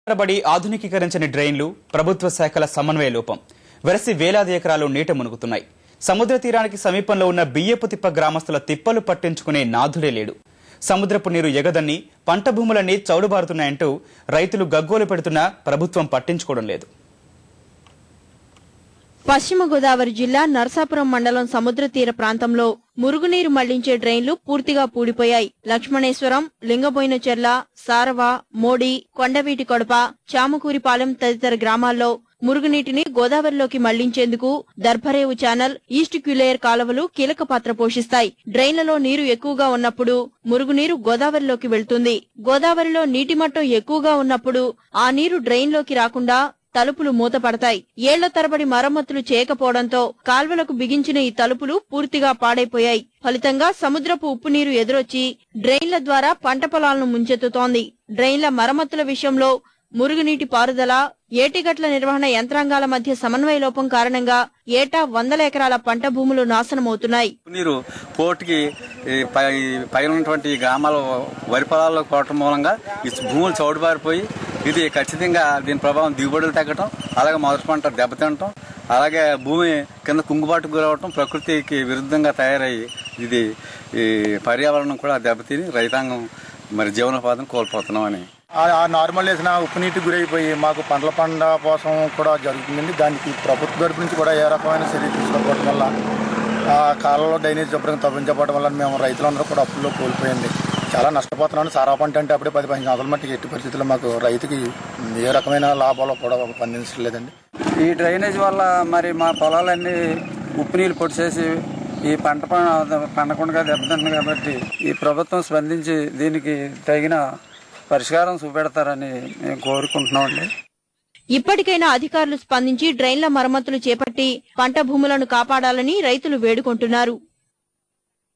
తరబడి ఆధునికీకరించని డ్రైన్లు, ప్రభుత్వ శాఖల సమన్వయ లోపం వెరసి వేలాది ఎకరాలు నీట మునుగుతున్నాయి. సముద్ర తీరానికి సమీపంలో ఉన్న బియ్యపు తిప్ప గ్రామస్తుల తిప్పలు పట్టించుకునే నాథుడే లేడు. సముద్రపు నీరు ఎగదన్ని పంట భూములన్నీ చౌడుబారుతున్నాయంటూ రైతులు గగ్గోలు పెడుతున్నా ప్రభుత్వం పట్టించుకోవడం లేదు. పశ్చిమ గోదావరి జిల్లా నరసాపురం మండలం సముద్ర తీర ప్రాంతంలో మురుగునీరు మళ్లించే డ్రైన్లు పూర్తిగా పూడిపోయాయి. లక్ష్మణేశ్వరం, లింగబోయినచెర్ల, సారవ, మోడి, కొండవీటి కొడప, చామకూరిపాలెం తదితర గ్రామాల్లో మురుగునీటిని గోదావరిలోకి మళ్లించేందుకు దర్భరేవు ఛానల్, ఈస్ట్ క్యులేయర్ కాలువలు కీలక పాత్ర పోషిస్తాయి. డ్రైన్లలో నీరు ఎక్కువగా ఉన్నప్పుడు మురుగునీరు గోదావరిలోకి వెళ్తుంది. గోదావరిలో నీటి మట్టం ఎక్కువగా ఉన్నప్పుడు ఆ నీరు డ్రైన్లోకి రాకుండా తలుపులు మూతపడతాయి. ఏళ్ల తరబడి మరమ్మతులు చేయకపోవడంతో కాల్వలకు బిగించిన ఈ తలుపులు పూర్తిగా పాడైపోయాయి. ఫలితంగా సముద్రపు ఉప్పు నీరు ఎదురొచ్చి డ్రైన్ల ద్వారా పంట పొలాలను ముంచెత్తుతోంది. డ్రైన్ల మరమ్మతుల విషయంలో మురుగునీటి పారుదల, ఏటిగట్ల నిర్వహణ యంత్రాంగాల మధ్య సమన్వయ లోపం కారణంగా ఏటా 100 ఎకరాల పంట భూములు నాశనమవుతున్నాయి. నీరు పోర్టుకి పైన ఉన్నటువంటి గ్రామాల వరి పొలాల్లో కోవటం మూలంగా ఈ భూములు చౌడుబారిపోయి ఇది ఖచ్చితంగా దీని ప్రభావం దిగుబడులు తగ్గటం, అలాగే మొదటి పంట దెబ్బతినటం, అలాగే భూమి కింద కుంగుబాటుకు గురవటం, ప్రకృతికి విరుద్ధంగా తయారయ్యి ఇది ఈ పర్యావరణం కూడా దెబ్బతిని రైతాంగం మరి జీవనోపాధిని కోల్పోతున్నామని. ఆ నార్మల్ వేసిన ఉప్పు నీటికి గురైపోయి మాకు పండ్ల పంట కోసం కూడా జరుగుతుందండి. దానికి ప్రభుత్వ తరపు నుంచి కూడా ఏ రకమైన చర్య తీసుకోకపోవడం వల్ల ఆ కాలంలో డ్రైనేజ్ శుభ్రంగా తవ్వించకపోవడం వల్ల మేము రైతులందరూ కూడా అప్పుల్లో కోల్పోయింది. చాలా నష్టపోతున్నాం. సారా పంట అంటే అప్పుడే 10-15 సంవత్సరాల మట్టికి ఎట్టి పరిస్థితుల్లో మాకు రైతుకి ఏ రకమైన లాభాలు కూడా పండించలేదండి. ఈ డ్రైనేజ్ వల్ల మరి మా పొలాలన్నీ ఉప్పు నీళ్ళు పొడిచేసి ఈ పండకుండా దెబ్బతింటుంది. కాబట్టి ఈ ప్రభుత్వం స్పందించి దీనికి తగిన పరిష్కారం చూపెడతారని మేము కోరుకుంటున్నామండి. ఇప్పటికైనా అధికారులు స్పందించి డ్రైన్ల మరమ్మతులు చేపట్టి పంట భూములను కాపాడాలని రైతులు వేడుకుంటున్నారు.